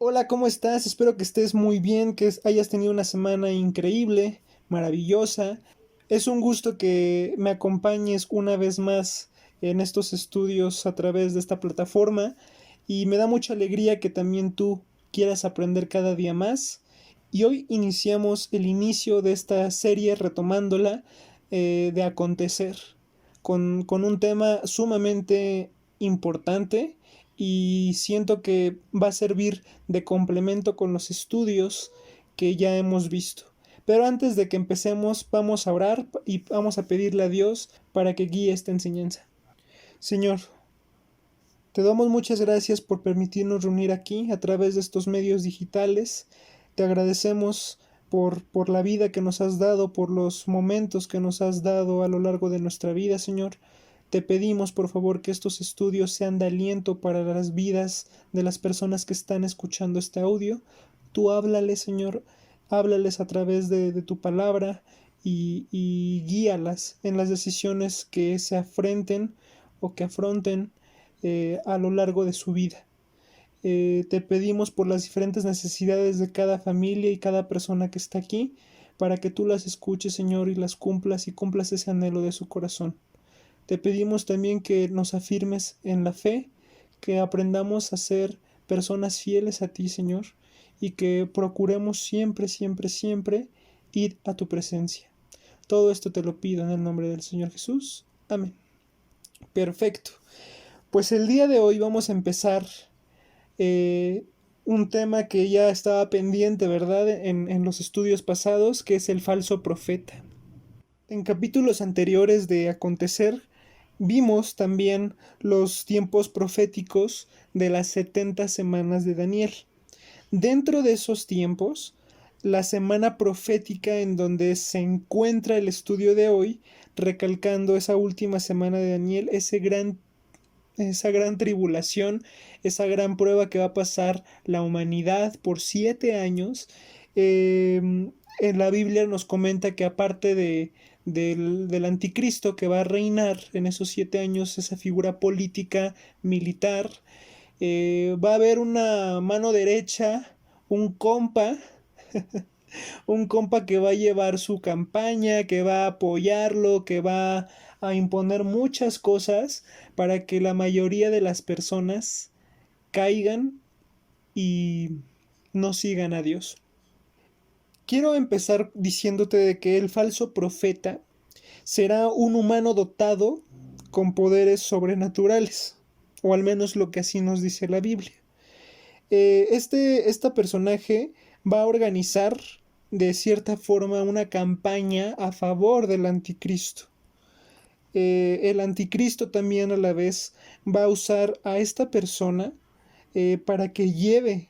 Hola, ¿cómo estás? Espero que estés muy bien, que hayas tenido una semana increíble, maravillosa. Es un gusto que me acompañes una vez más en estos estudios a través de esta plataforma y me da mucha alegría que también tú quieras aprender cada día más. Y hoy iniciamos el inicio de esta serie retomándola de acontecer con un tema sumamente importante y siento que va a servir de complemento con los estudios que ya hemos visto. Pero antes de que empecemos, vamos a orar y vamos a pedirle a Dios para que guíe esta enseñanza. Señor, te damos muchas gracias por permitirnos reunir aquí a través de estos medios digitales. Te agradecemos por la vida que nos has dado, por los momentos que nos has dado a lo largo de nuestra vida, Señor. Te pedimos, por favor, que estos estudios sean de aliento para las vidas de las personas que están escuchando este audio. Tú háblales, Señor, háblales a través de tu palabra y guíalas en las decisiones que se afrenten o que afronten a lo largo de su vida. Te pedimos por las diferentes necesidades de cada familia y cada persona que está aquí, para que tú las escuches, Señor, y las cumplas y cumplas ese anhelo de su corazón. Te pedimos también que nos afirmes en la fe, que aprendamos a ser personas fieles a ti, Señor, y que procuremos siempre, siempre, siempre ir a tu presencia. Todo esto te lo pido en el nombre del Señor Jesús. Amén. Perfecto. Pues el día de hoy vamos a empezar un tema que ya estaba pendiente, ¿verdad? En los estudios pasados, que es el falso profeta. En capítulos anteriores de Acontecer, vimos también los tiempos proféticos de las 70 semanas de Daniel. Dentro de esos tiempos, la semana profética en donde se encuentra el estudio de hoy, recalcando esa última semana de Daniel, esa gran tribulación, esa gran prueba que va a pasar la humanidad por 7 años. En la Biblia nos comenta que aparte del anticristo que va a reinar en esos 7 años, esa figura política, militar, va a haber una mano derecha, un compa, un compa que va a llevar su campaña, que va a apoyarlo, que va a imponer muchas cosas para que la mayoría de las personas caigan y no sigan a Dios. Quiero empezar diciéndote de que el falso profeta será un humano dotado con poderes sobrenaturales, o al menos lo que así nos dice la Biblia. Este personaje va a organizar de cierta forma una campaña a favor del anticristo. El anticristo también a la vez va a usar a esta persona para que lleve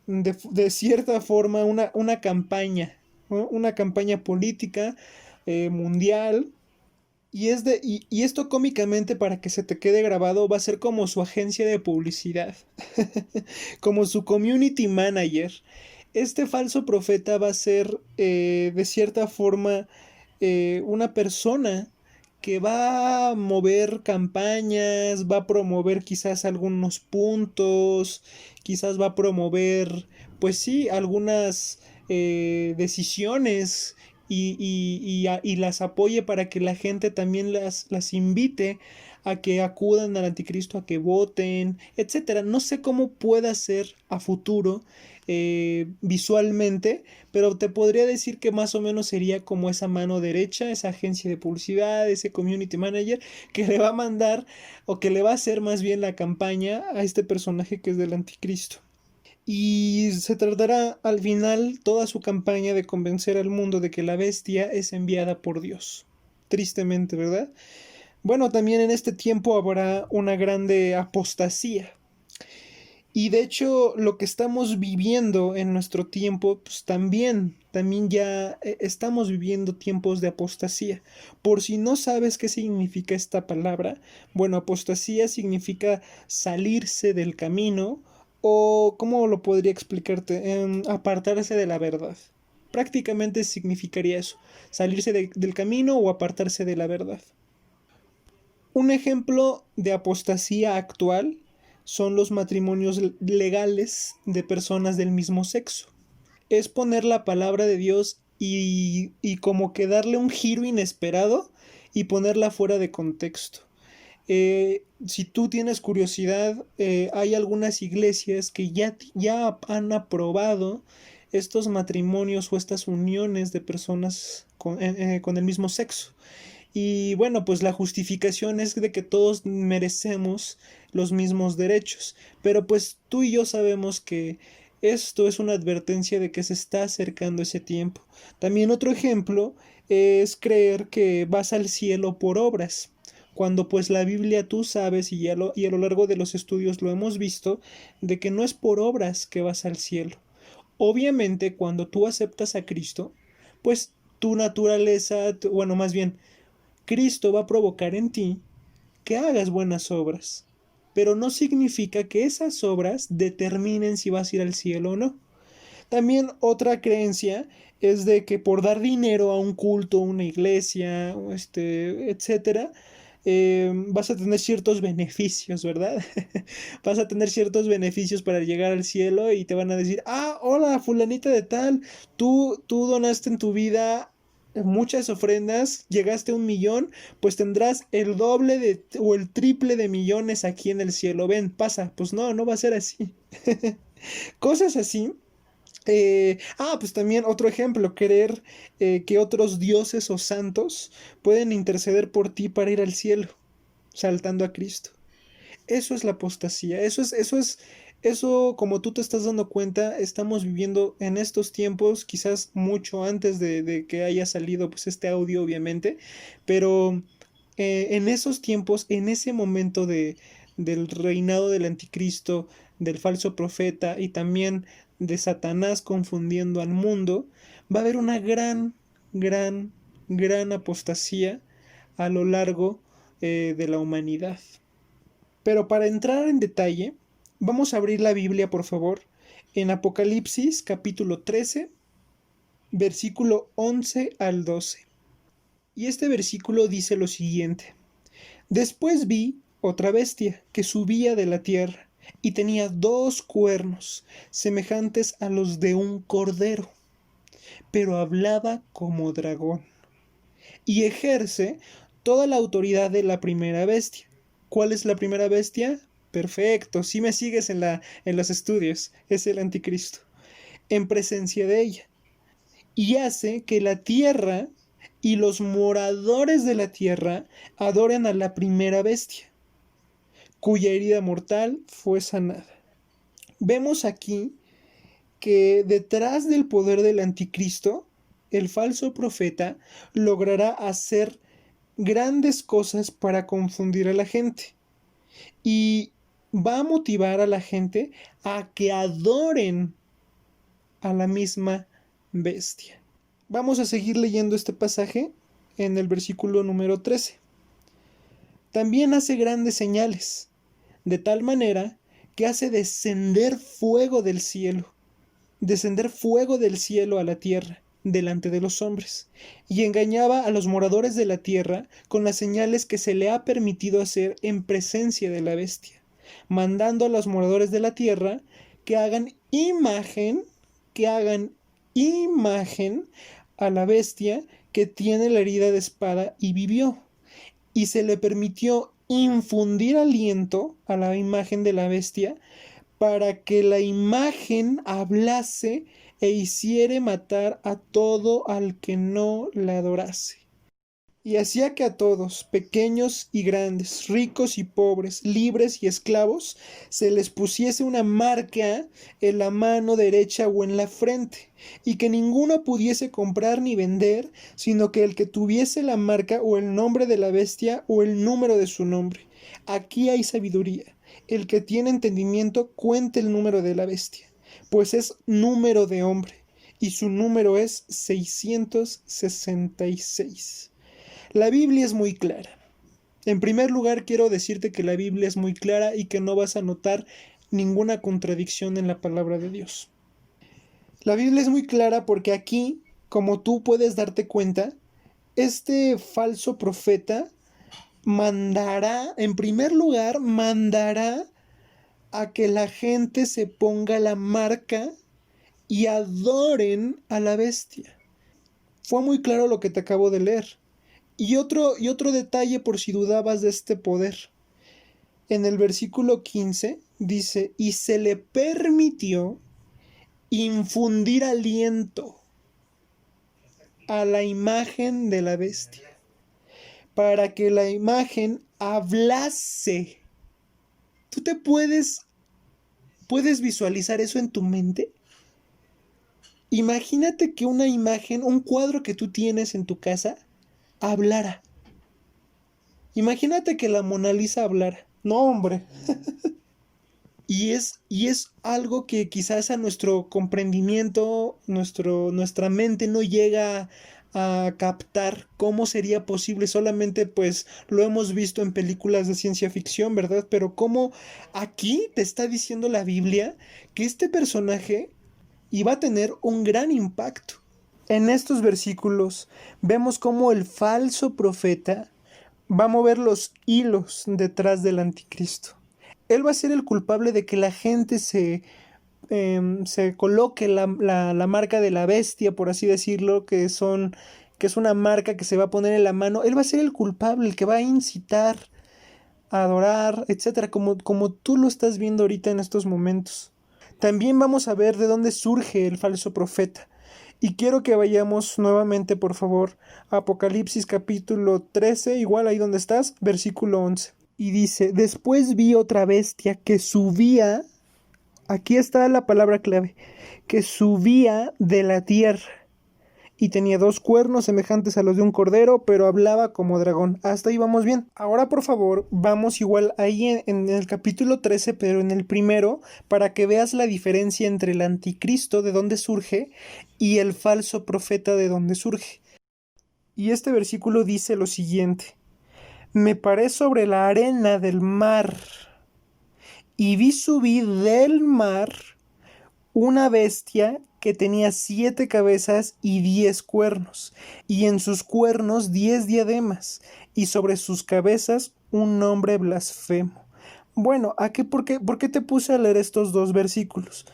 de cierta forma una campaña, ¿no? Una campaña política mundial. Y esto cómicamente, para que se te quede grabado, va a ser como su agencia de publicidad, como su community manager. Este falso profeta va a ser de cierta forma una persona que va a mover campañas, va a promover quizás algunos puntos, quizás va a promover, pues sí, algunas decisiones y las apoye para que la gente también las invite a que acudan al anticristo, a que voten, etcétera. No sé cómo pueda ser a futuro visualmente, pero te podría decir que más o menos sería como esa mano derecha, esa agencia de publicidad, ese community manager que le va a mandar o que le va a hacer más bien la campaña a este personaje que es del anticristo. Y se tratará al final toda su campaña de convencer al mundo de que la bestia es enviada por Dios. Tristemente, ¿verdad? Bueno, también en este tiempo habrá una grande apostasía. Y de hecho, lo que estamos viviendo en nuestro tiempo, pues también ya estamos viviendo tiempos de apostasía. Por si no sabes qué significa esta palabra, bueno, apostasía significa salirse del camino o, ¿cómo lo podría explicarte? Apartarse de la verdad. Prácticamente significaría eso, salirse del camino o apartarse de la verdad. Un ejemplo de apostasía actual son los matrimonios legales de personas del mismo sexo. Es poner la palabra de Dios y como que darle un giro inesperado y ponerla fuera de contexto. Si tú tienes curiosidad, hay algunas iglesias que ya han aprobado estos matrimonios o estas uniones de personas con el mismo sexo. Y bueno, pues la justificación es de que todos merecemos los mismos derechos. Pero pues tú y yo sabemos que esto es una advertencia de que se está acercando ese tiempo. También otro ejemplo es creer que vas al cielo por obras. Cuando pues la Biblia tú sabes y a lo largo de los estudios lo hemos visto, de que no es por obras que vas al cielo. Obviamente cuando tú aceptas a Cristo, pues tu naturaleza, bueno, más bien, Cristo va a provocar en ti que hagas buenas obras, pero no significa que esas obras determinen si vas a ir al cielo o no. También otra creencia es de que por dar dinero a un culto, una iglesia, etcétera, vas a tener ciertos beneficios, ¿verdad? Vas a tener ciertos beneficios para llegar al cielo y te van a decir, ah, hola, fulanita de tal, tú donaste en tu vida muchas ofrendas, llegaste a 1 millón, pues tendrás el doble o el triple de millones aquí en el cielo. Ven, pasa. Pues no, no va a ser así. Cosas así. Pues también otro ejemplo, creer que otros dioses o santos pueden interceder por ti para ir al cielo, saltando a Cristo. Eso es la apostasía, eso como tú te estás dando cuenta, estamos viviendo en estos tiempos, quizás mucho antes de que haya salido pues este audio obviamente, pero en esos tiempos, en ese momento del reinado del anticristo, del falso profeta y también de Satanás confundiendo al mundo, va a haber una gran apostasía a lo largo de la humanidad. Pero para entrar en detalle, vamos a abrir la Biblia, por favor, en Apocalipsis capítulo 13, versículo 11 al 12. Y este versículo dice lo siguiente: Después vi otra bestia que subía de la tierra y tenía 2 cuernos, semejantes a los de un cordero, pero hablaba como dragón, y ejerce toda la autoridad de la primera bestia. ¿Cuál es la primera bestia? Perfecto, si me sigues en los estudios, es el anticristo, en presencia de ella. Y hace que la tierra y los moradores de la tierra adoren a la primera bestia, cuya herida mortal fue sanada. Vemos aquí que detrás del poder del anticristo, el falso profeta logrará hacer grandes cosas para confundir a la gente y va a motivar a la gente a que adoren a la misma bestia. Vamos a seguir leyendo este pasaje en el versículo número 13. También hace grandes señales, de tal manera que hace descender fuego del cielo a la tierra, delante de los hombres, y engañaba a los moradores de la tierra con las señales que se le ha permitido hacer en presencia de la bestia, mandando a los moradores de la tierra que hagan imagen a la bestia que tiene la herida de espada y vivió, y se le permitió infundir aliento a la imagen de la bestia para que la imagen hablase e hiciere matar a todo al que no la adorase. Y hacía que a todos, pequeños y grandes, ricos y pobres, libres y esclavos, se les pusiese una marca en la mano derecha o en la frente, y que ninguno pudiese comprar ni vender, sino que el que tuviese la marca o el nombre de la bestia o el número de su nombre. Aquí hay sabiduría. El que tiene entendimiento cuente el número de la bestia, pues es número de hombre, y su número es 666. La Biblia es muy clara. En primer lugar, quiero decirte que la Biblia es muy clara y que no vas a notar ninguna contradicción en la palabra de Dios. La Biblia es muy clara porque aquí, como tú puedes darte cuenta, este falso profeta mandará a que la gente se ponga la marca y adoren a la bestia. Fue muy claro lo que te acabo de leer. Y otro detalle por si dudabas de este poder. En el versículo 15 dice, y se le permitió infundir aliento a la imagen de la bestia, para que la imagen hablase. ¿Tú te puedes visualizar eso en tu mente? Imagínate que una imagen, un cuadro que tú tienes en tu casa, hablara. Imagínate que la Mona Lisa hablara. No, hombre. Y es algo que quizás a nuestro comprendimiento, nuestra mente no llega a captar cómo sería posible. Solamente pues lo hemos visto en películas de ciencia ficción, ¿verdad? Pero cómo aquí te está diciendo la Biblia que este personaje iba a tener un gran impacto. En estos versículos vemos cómo el falso profeta va a mover los hilos detrás del anticristo. Él va a ser el culpable de que la gente se coloque la marca de la bestia, por así decirlo, que es una marca que se va a poner en la mano. Él va a ser el culpable, el que va a incitar a adorar, etcétera, como tú lo estás viendo ahorita en estos momentos. También vamos a ver de dónde surge el falso profeta. Y quiero que vayamos nuevamente, por favor, a Apocalipsis capítulo 13, igual ahí donde estás, versículo 11. Y dice, después vi otra bestia que subía, aquí está la palabra clave, que subía de la tierra. Y tenía 2 cuernos semejantes a los de un cordero, pero hablaba como dragón. Hasta ahí vamos bien. Ahora, por favor, vamos igual ahí en el capítulo 13, pero en el primero, para que veas la diferencia entre el anticristo, de dónde surge, y el falso profeta, de dónde surge. Y este versículo dice lo siguiente. Me paré sobre la arena del mar, y vi subir del mar una bestia que tenía 7 cabezas y 10 cuernos, y en sus cuernos 10 diademas, y sobre sus cabezas un nombre blasfemo. Bueno, ¿por qué te puse a leer estos 2 versículos?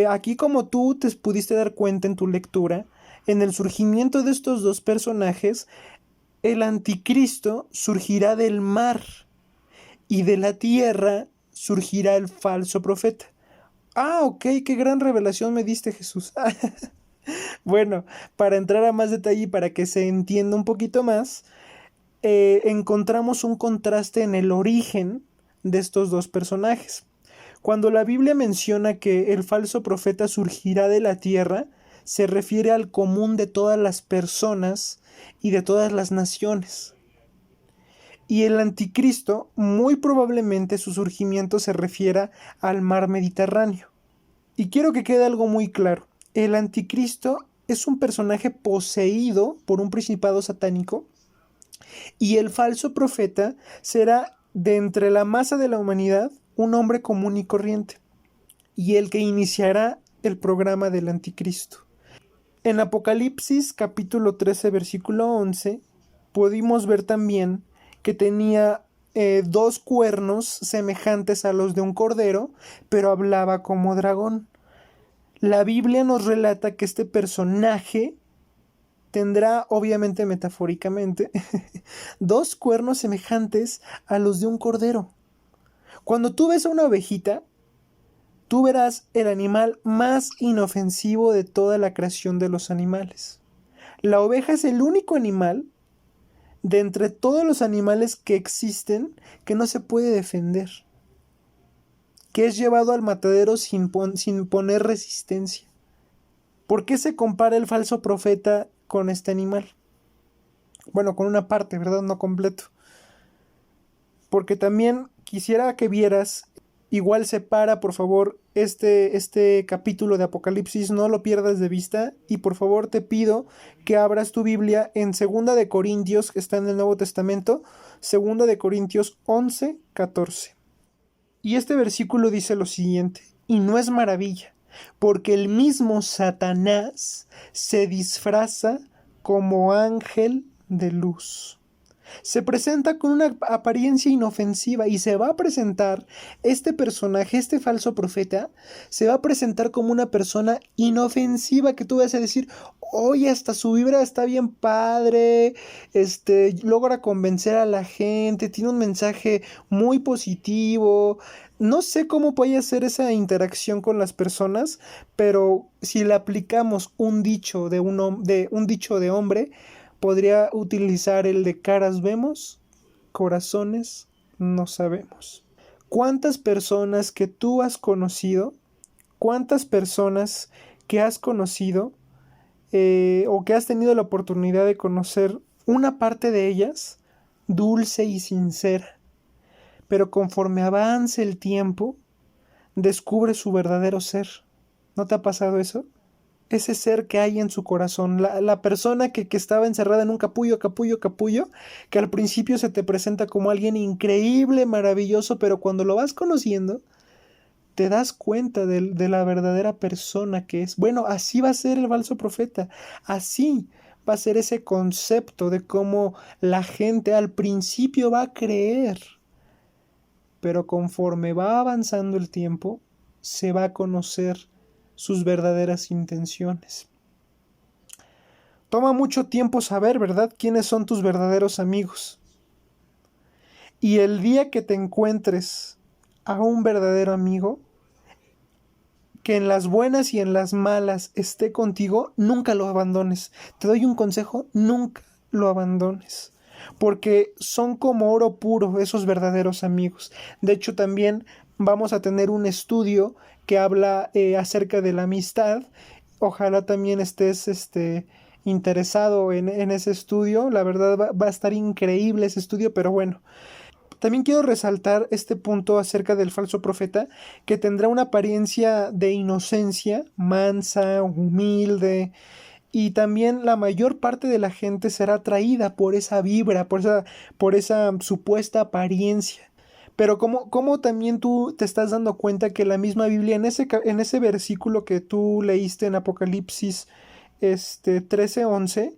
Aquí, como tú te pudiste dar cuenta en tu lectura, en el surgimiento de estos 2 personajes, el anticristo surgirá del mar, y de la tierra surgirá el falso profeta. Ah, ok, qué gran revelación me diste, Jesús. Bueno, para entrar a más detalle y para que se entienda un poquito más, encontramos un contraste en el origen de estos 2 personajes. Cuando la Biblia menciona que el falso profeta surgirá de la tierra, se refiere al común de todas las personas y de todas las naciones. Y el anticristo, muy probablemente su surgimiento se refiera al mar Mediterráneo. Y quiero que quede algo muy claro. El anticristo es un personaje poseído por un principado satánico y el falso profeta será de entre la masa de la humanidad un hombre común y corriente y el que iniciará el programa del anticristo. En Apocalipsis capítulo 13 versículo 11 pudimos ver también que tenía 2 cuernos semejantes a los de un cordero, pero hablaba como dragón. La Biblia nos relata que este personaje tendrá, obviamente metafóricamente, 2 cuernos semejantes a los de un cordero. Cuando tú ves a una ovejita, tú verás el animal más inofensivo de toda la creación de los animales. La oveja es el único animal de entre todos los animales que existen que no se puede defender, que es llevado al matadero sin poner resistencia. ¿Por qué se compara el falso profeta con este animal? Bueno, con una parte, ¿verdad? No completo. Porque también quisiera que vieras, igual separa por favor este capítulo de Apocalipsis, no lo pierdas de vista, y por favor te pido que abras tu Biblia en 2 de Corintios, que está en el Nuevo Testamento, 2 de Corintios 11, 14. Y este versículo dice lo siguiente, y no es maravilla, porque el mismo Satanás se disfraza como ángel de luz. Se presenta con una apariencia inofensiva y se va a presentar, este personaje, este falso profeta, se va a presentar como una persona inofensiva que tú vas a decir, oye, hasta su vibra está bien padre, logra convencer a la gente, tiene un mensaje muy positivo. No sé cómo puede ser esa interacción con las personas, pero si le aplicamos un dicho un dicho de hombre, podría utilizar el de caras vemos, corazones no sabemos. ¿Cuántas personas que tú has conocido, cuántas personas que has conocido o que has tenido la oportunidad de conocer una parte de ellas, dulce y sincera, pero conforme avance el tiempo, descubre su verdadero ser? ¿No te ha pasado eso? Ese ser que hay en su corazón, la persona que estaba encerrada en un capullo, que al principio se te presenta como alguien increíble, maravilloso, pero cuando lo vas conociendo, te das cuenta de la verdadera persona que es. Bueno, así va a ser el falso profeta, así va a ser ese concepto de cómo la gente al principio va a creer, pero conforme va avanzando el tiempo, se va a conocer sus verdaderas intenciones. Toma mucho tiempo saber, ¿verdad?, quiénes son tus verdaderos amigos. Y el día que te encuentres a un verdadero amigo, que en las buenas y en las malas esté contigo, nunca lo abandones. Te doy un consejo, nunca lo abandones. Porque son como oro puro esos verdaderos amigos. De hecho, también vamos a tener un estudio que habla acerca de la amistad. Ojalá también estés interesado en ese estudio. La verdad va a estar increíble ese estudio, pero bueno. También quiero resaltar este punto acerca del falso profeta, que tendrá una apariencia de inocencia, mansa, humilde, y también la mayor parte de la gente será atraída por esa vibra, por esa supuesta apariencia. Pero como también tú te estás dando cuenta que la misma Biblia, en ese versículo que tú leíste en Apocalipsis 13:11,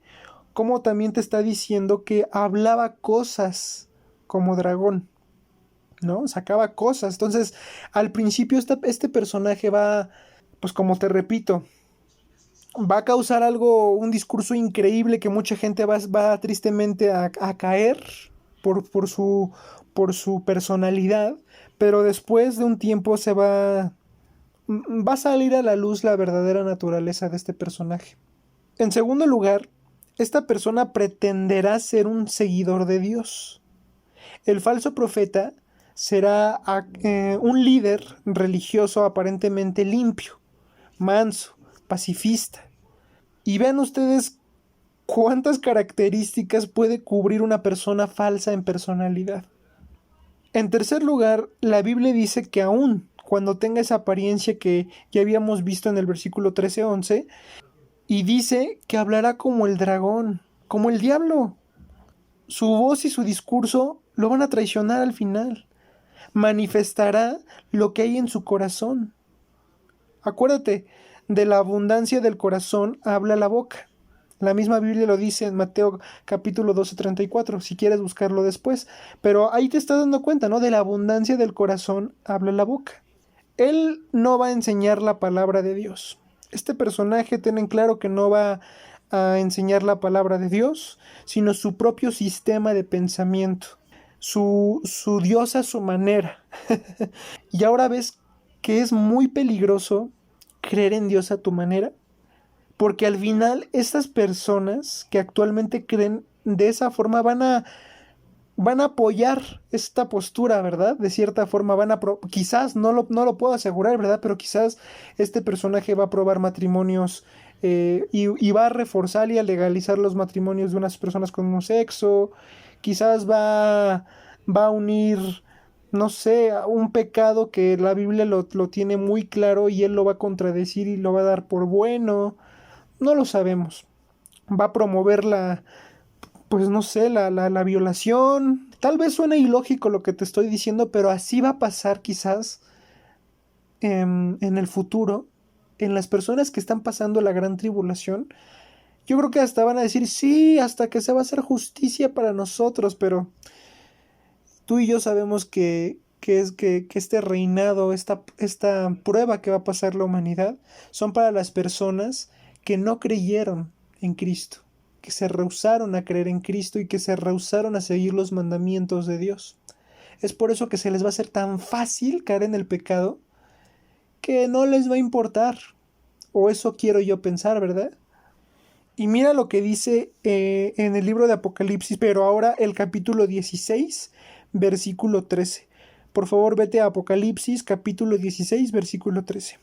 como también te está diciendo que hablaba cosas como dragón, ¿no? Sacaba cosas. Entonces, al principio este personaje va, pues como te repito, va a causar un discurso increíble que mucha gente va tristemente a caer por su personalidad, pero después de un tiempo va a salir a la luz la verdadera naturaleza de este personaje. En segundo lugar, esta persona pretenderá ser un seguidor de Dios. El falso profeta será un líder religioso aparentemente limpio, manso, pacifista. Y vean ustedes cuántas características puede cubrir una persona falsa en personalidad. En tercer lugar, la Biblia dice que aún cuando tenga esa apariencia que ya habíamos visto en el versículo 13:11, y dice que hablará como el dragón, como el diablo. Su voz y su discurso lo van a traicionar al final. Manifestará lo que hay en su corazón. Acuérdate, de la abundancia del corazón habla la boca. La misma Biblia lo dice en Mateo capítulo 12:34, si quieres buscarlo después. Pero ahí te estás dando cuenta, ¿no? De la abundancia del corazón habla la boca. Él no va a enseñar la palabra de Dios. Este personaje, ten en claro que no va a enseñar la palabra de Dios, sino su propio sistema de pensamiento, su Dios a su manera. Y ahora ves que es muy peligroso creer en Dios a tu manera, porque al final estas personas que actualmente creen de esa forma van a apoyar esta postura, ¿verdad? De cierta forma quizás, no lo puedo asegurar, ¿verdad? Pero quizás este personaje va a aprobar matrimonios y va a reforzar y a legalizar los matrimonios de unas personas con un sexo. Quizás va a unir, no sé, un pecado que la Biblia lo tiene muy claro y él lo va a contradecir y lo va a dar por bueno. No lo sabemos. Va a promover pues no sé, la violación. Tal vez suene ilógico lo que te estoy diciendo, pero así va a pasar quizás en el futuro, en las personas que están pasando la gran tribulación. Yo creo que hasta van a decir, sí, hasta que se va a hacer justicia para nosotros, pero tú y yo sabemos que este reinado, esta prueba que va a pasar la humanidad, son para las personas que no creyeron en Cristo, que se rehusaron a creer en Cristo y que se rehusaron a seguir los mandamientos de Dios. Es por eso que se les va a hacer tan fácil caer en el pecado que no les va a importar. O eso quiero yo pensar, ¿verdad? Y mira lo que dice en el libro de Apocalipsis, pero ahora el capítulo 16, versículo 13. Por favor, vete a Apocalipsis, capítulo 16, versículo 13.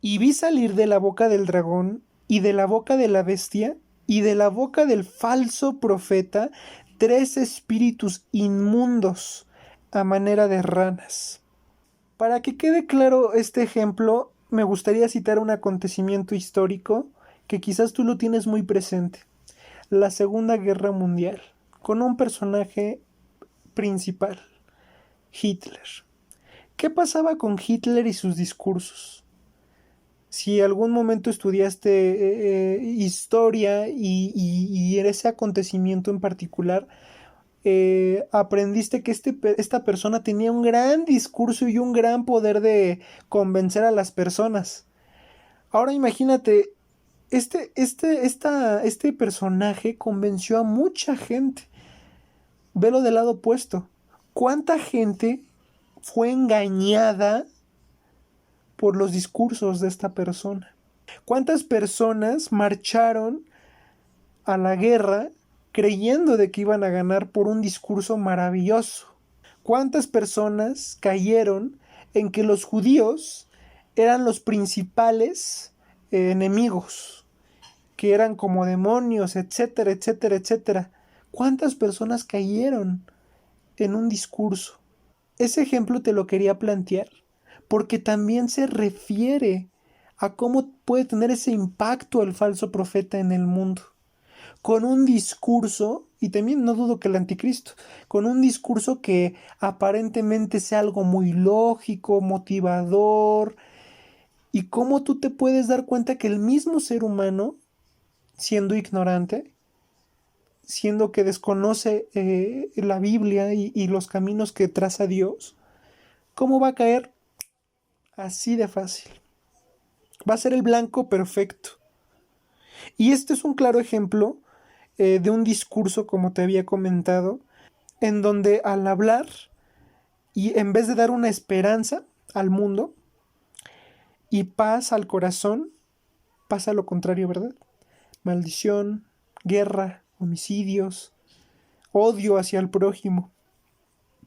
Y vi salir de la boca del dragón, y de la boca de la bestia, y de la boca del falso profeta, 3 espíritus inmundos, a manera de ranas. Para que quede claro este ejemplo, me gustaría citar un acontecimiento histórico que quizás tú lo tienes muy presente. La Segunda Guerra Mundial, con un personaje principal, Hitler. ¿Qué pasaba con Hitler y sus discursos? Si algún momento estudiaste historia y en ese acontecimiento en particular, aprendiste que esta persona tenía un gran discurso y un gran poder de convencer a las personas. Ahora imagínate, este personaje convenció a mucha gente. Velo del lado opuesto. ¿Cuánta gente fue engañada por los discursos de esta persona? ¿Cuántas personas marcharon a la guerra creyendo de que iban a ganar por un discurso maravilloso? ¿Cuántas personas cayeron en que los judíos eran los principales enemigos, que eran como demonios, etcétera, etcétera, etcétera? ¿Cuántas personas cayeron en un discurso? Ese ejemplo te lo quería plantear porque también se refiere a cómo puede tener ese impacto el falso profeta en el mundo. Con un discurso, y también no dudo que el anticristo, con un discurso que aparentemente sea algo muy lógico, motivador, y cómo tú te puedes dar cuenta que el mismo ser humano, siendo ignorante, siendo que desconoce la Biblia y los caminos que traza Dios, ¿cómo va a caer? Así de fácil. Va a ser el blanco perfecto. Y este es un claro ejemplo de un discurso, como te había comentado, en donde al hablar y en vez de dar una esperanza al mundo y paz al corazón, pasa lo contrario, ¿verdad? Maldición, guerra, homicidios, odio hacia el prójimo.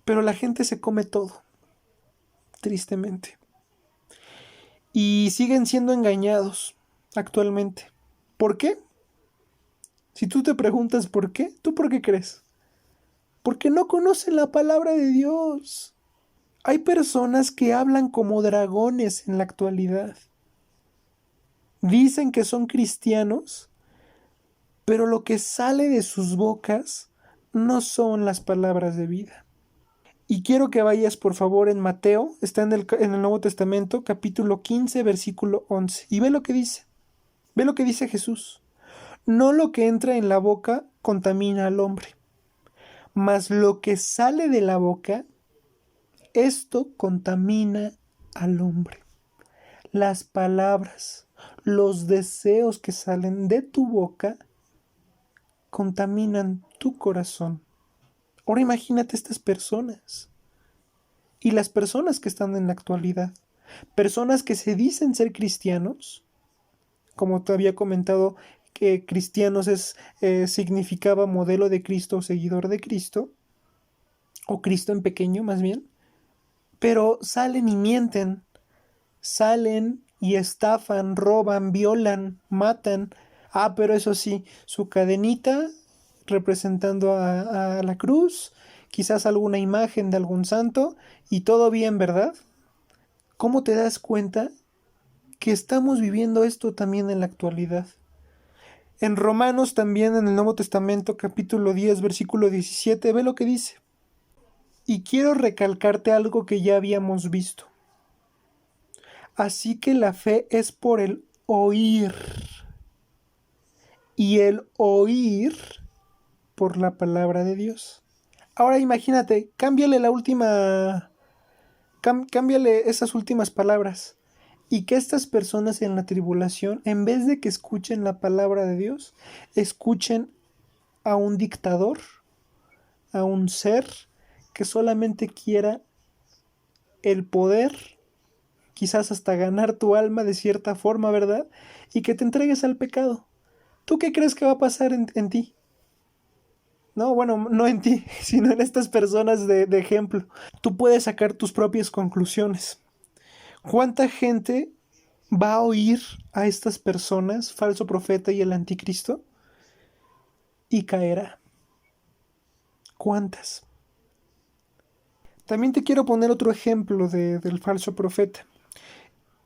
Pero la gente se come todo, tristemente. Y siguen siendo engañados actualmente. ¿Por qué? Si tú te preguntas por qué, ¿tú por qué crees? Porque no conocen la palabra de Dios. Hay personas que hablan como dragones en la actualidad. Dicen que son cristianos, pero lo que sale de sus bocas no son las palabras de vida. Y quiero que vayas por favor en Mateo, está en el Nuevo Testamento, capítulo 15, versículo 11. Y ve lo que dice. Ve lo que dice Jesús. No lo que entra en la boca contamina al hombre, mas lo que sale de la boca, esto contamina al hombre. Las palabras, los deseos que salen de tu boca contaminan tu corazón. Ahora imagínate estas personas y las personas que están en la actualidad. Personas que se dicen ser cristianos, como te había comentado, que cristianos significaba modelo de Cristo o seguidor de Cristo, o Cristo en pequeño más bien, pero salen y mienten, salen y estafan, roban, violan, matan. Ah, pero eso sí, su cadenita representando a la cruz, quizás alguna imagen de algún santo, y todo bien, ¿verdad? ¿Cómo te das cuenta que estamos viviendo esto también en la actualidad? En Romanos también, en el Nuevo Testamento, capítulo 10, versículo 17, ve lo que dice. Y quiero recalcarte algo que ya habíamos visto. Así que la fe es por el oír, y el oír por la palabra de Dios. Ahora imagínate, cámbiale esas últimas palabras. Y que estas personas en la tribulación, en vez de que escuchen la palabra de Dios, escuchen a un dictador, a un ser que solamente quiera el poder, quizás hasta ganar tu alma de cierta forma, ¿verdad? Y que te entregues al pecado. ¿Tú qué crees que va a pasar en ti? No, bueno, no en ti, sino en estas personas de ejemplo. Tú puedes sacar tus propias conclusiones. ¿Cuánta gente va a oír a estas personas, falso profeta y el anticristo, y caerá? ¿Cuántas? También te quiero poner otro ejemplo del falso profeta.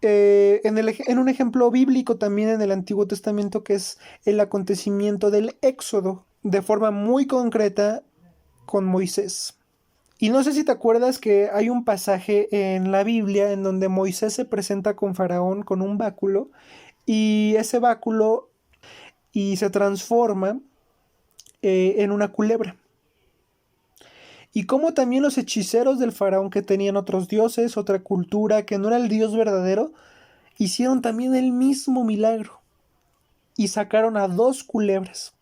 En un ejemplo bíblico también en el Antiguo Testamento, que es el acontecimiento del Éxodo, de forma muy concreta con Moisés. Y no sé si te acuerdas que hay un pasaje en la Biblia en donde Moisés se presenta con Faraón con un báculo, y ese báculo y se transforma en una culebra. Y como también los hechiceros del faraón, que tenían otros dioses, otra cultura, que no era el Dios verdadero, hicieron también el mismo milagro y sacaron a 2 culebras.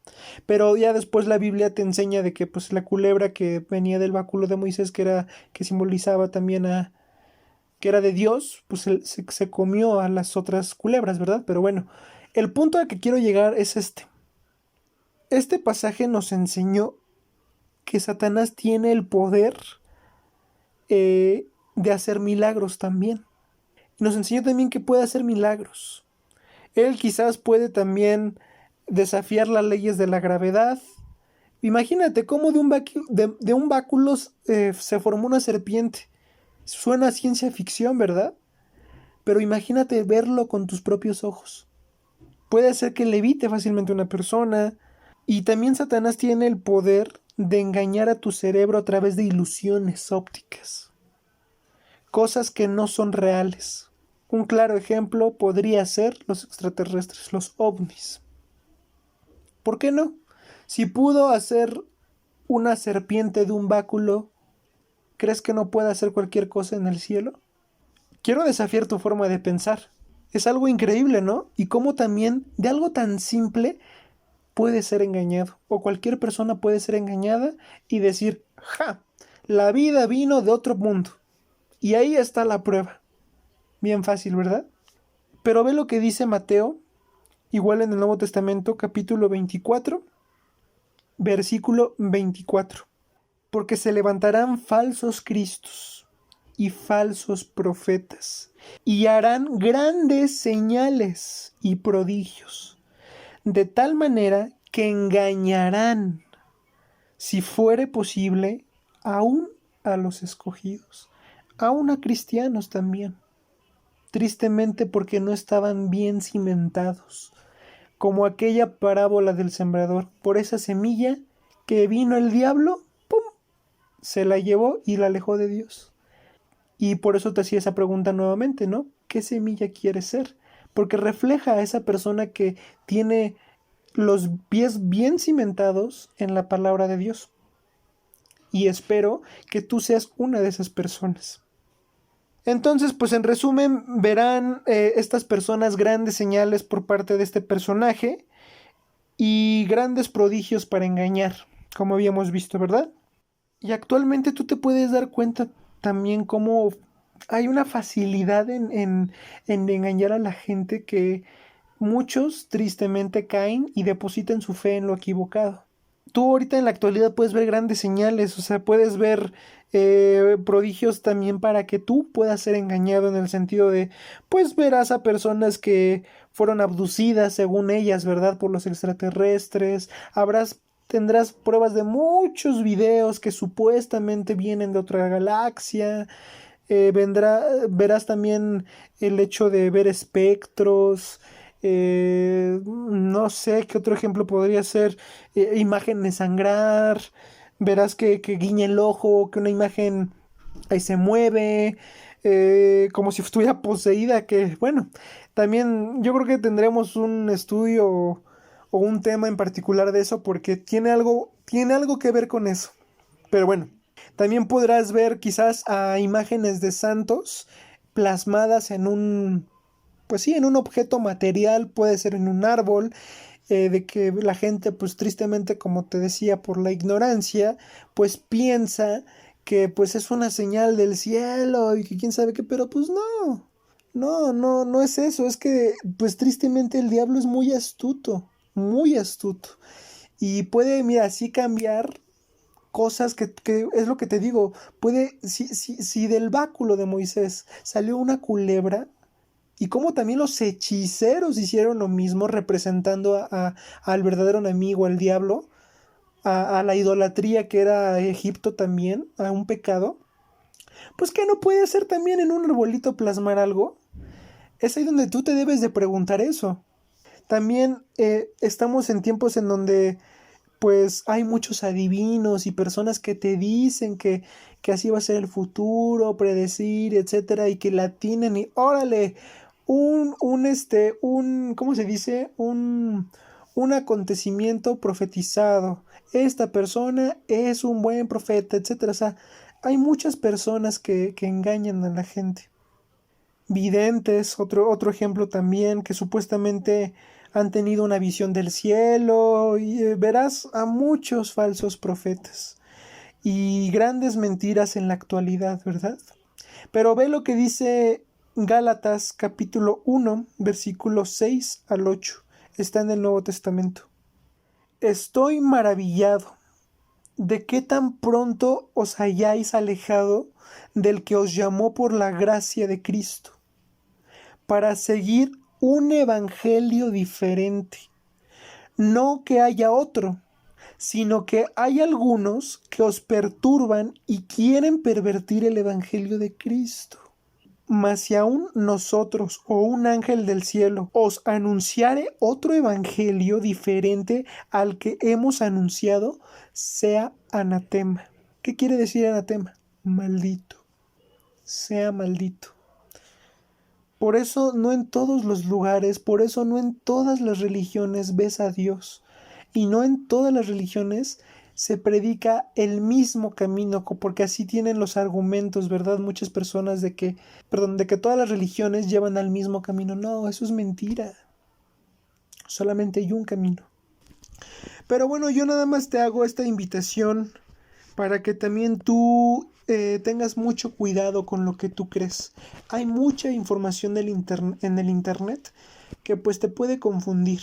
Pero ya después la Biblia te enseña de que pues la culebra que venía del báculo de Moisés, que simbolizaba también que era de Dios, pues se comió a las otras culebras, ¿verdad? Pero bueno, el punto al que quiero llegar es este. Este pasaje nos enseñó que Satanás tiene el poder de hacer milagros también. Y nos enseñó también que puede hacer milagros. Él quizás puede también desafiar las leyes de la gravedad. Imagínate cómo de un báculo se formó una serpiente. Suena a ciencia ficción, ¿verdad? Pero imagínate verlo con tus propios ojos. Puede hacer que levite fácilmente una persona. Y también Satanás tiene el poder de engañar a tu cerebro a través de ilusiones ópticas. Cosas que no son reales. Un claro ejemplo podría ser los extraterrestres, los ovnis. ¿Por qué no? Si pudo hacer una serpiente de un báculo, ¿crees que no puede hacer cualquier cosa en el cielo? Quiero desafiar tu forma de pensar. Es algo increíble, ¿no? Y cómo también de algo tan simple puede ser engañado. O cualquier persona puede ser engañada y decir, ¡ja! La vida vino de otro mundo. Y ahí está la prueba. Bien fácil, ¿verdad? Pero ve lo que dice Mateo, igual en el Nuevo Testamento, capítulo 24, versículo 24. Porque se levantarán falsos cristos y falsos profetas, y harán grandes señales y prodigios, de tal manera que engañarán, si fuere posible, aún a los escogidos, aún a cristianos también. Tristemente, porque no estaban bien cimentados, como aquella parábola del sembrador. Por esa semilla que vino el diablo, ¡pum!, se la llevó y la alejó de Dios. Y por eso te hacía esa pregunta nuevamente, ¿no? ¿Qué semilla quieres ser? Porque refleja a esa persona que tiene los pies bien cimentados en la palabra de Dios. Y espero que tú seas una de esas personas. Entonces, pues en resumen, verán estas personas grandes señales por parte de este personaje y grandes prodigios para engañar, como habíamos visto, ¿verdad? Y actualmente tú te puedes dar cuenta también cómo hay una facilidad en engañar a la gente, que muchos tristemente caen y depositan su fe en lo equivocado. Tú ahorita en la actualidad puedes ver grandes señales, o sea, puedes ver prodigios también para que tú puedas ser engañado, en el sentido de, pues verás a personas que fueron abducidas según ellas, ¿verdad?, por los extraterrestres. Tendrás pruebas de muchos videos que supuestamente vienen de otra galaxia. Verás también el hecho de ver espectros. No sé qué otro ejemplo podría ser. Imágenes sangrar. Verás que guiña el ojo, que una imagen ahí se mueve, como si estuviera poseída. Que bueno, también yo creo que tendremos un estudio o un tema en particular de eso porque tiene algo que ver con eso. Pero bueno, también podrás ver quizás a imágenes de santos plasmadas en un, pues sí, en un objeto material, puede ser en un árbol, de que la gente, pues tristemente, como te decía, por la ignorancia, pues piensa que pues es una señal del cielo y que quién sabe qué, pero pues no es eso, es que pues tristemente el diablo es muy astuto y puede, mira, así cambiar cosas que es lo que te digo, puede, si del báculo de Moisés salió una culebra, y como también los hechiceros hicieron lo mismo, representando al verdadero enemigo, al diablo, a la idolatría que era Egipto también, a un pecado, pues que no puede ser también en un arbolito plasmar algo. Es ahí donde tú te debes de preguntar eso. También estamos en tiempos en donde pues hay muchos adivinos y personas que te dicen que así va a ser el futuro, predecir, etcétera, y que la tienen y órale, ¿cómo se dice? Un acontecimiento profetizado. Esta persona es un buen profeta, etcétera. O sea, hay muchas personas que engañan a la gente. Videntes, otro ejemplo también, que supuestamente han tenido una visión del cielo, y verás a muchos falsos profetas y grandes mentiras en la actualidad, ¿verdad? Pero ve lo que dice Gálatas capítulo 1, versículos 6 al 8. Está en el Nuevo Testamento. Estoy maravillado de qué tan pronto os hayáis alejado del que os llamó por la gracia de Cristo, para seguir un evangelio diferente. No que haya otro, sino que hay algunos que os perturban y quieren pervertir el evangelio de Cristo. Mas si aún nosotros o un ángel del cielo os anunciare otro evangelio diferente al que hemos anunciado, sea anatema. ¿Qué quiere decir anatema? Maldito. Sea maldito. Por eso no en todos los lugares, por eso no en todas las religiones ves a Dios. Y no en todas las religiones se predica el mismo camino, porque así tienen los argumentos, ¿verdad? Muchas personas de que todas las religiones llevan al mismo camino. No, eso es mentira. Solamente hay un camino. Pero bueno, yo nada más te hago esta invitación para que también tú tengas mucho cuidado con lo que tú crees. Hay mucha información en el internet que pues te puede confundir,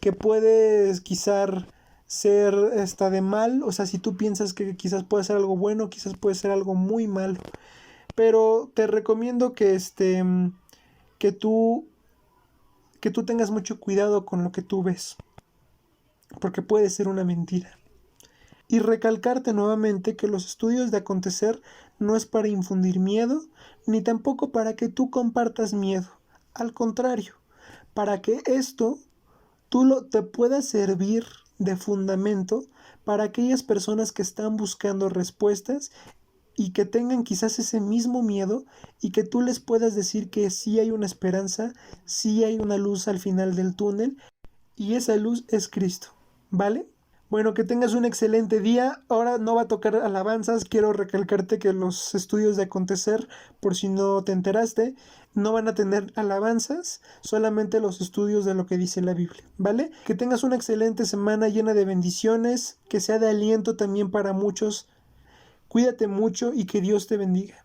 que puedes quizás ser de mal, o sea, si tú piensas que quizás puede ser algo bueno, quizás puede ser algo muy malo. Pero te recomiendo que tú tengas mucho cuidado con lo que tú ves, porque puede ser una mentira. Y recalcarte nuevamente que los estudios de acontecer no es para infundir miedo, ni tampoco para que tú compartas miedo. Al contrario, para que esto te pueda servir de fundamento para aquellas personas que están buscando respuestas y que tengan quizás ese mismo miedo y que tú les puedas decir que sí hay una esperanza, sí hay una luz al final del túnel y esa luz es Cristo, ¿vale? Bueno, que tengas un excelente día. Ahora no va a tocar alabanzas. Quiero recalcarte que los estudios de acontecer, por si no te enteraste, no van a tener alabanzas, solamente los estudios de lo que dice la Biblia, ¿vale? Que tengas una excelente semana llena de bendiciones, que sea de aliento también para muchos. Cuídate mucho y que Dios te bendiga.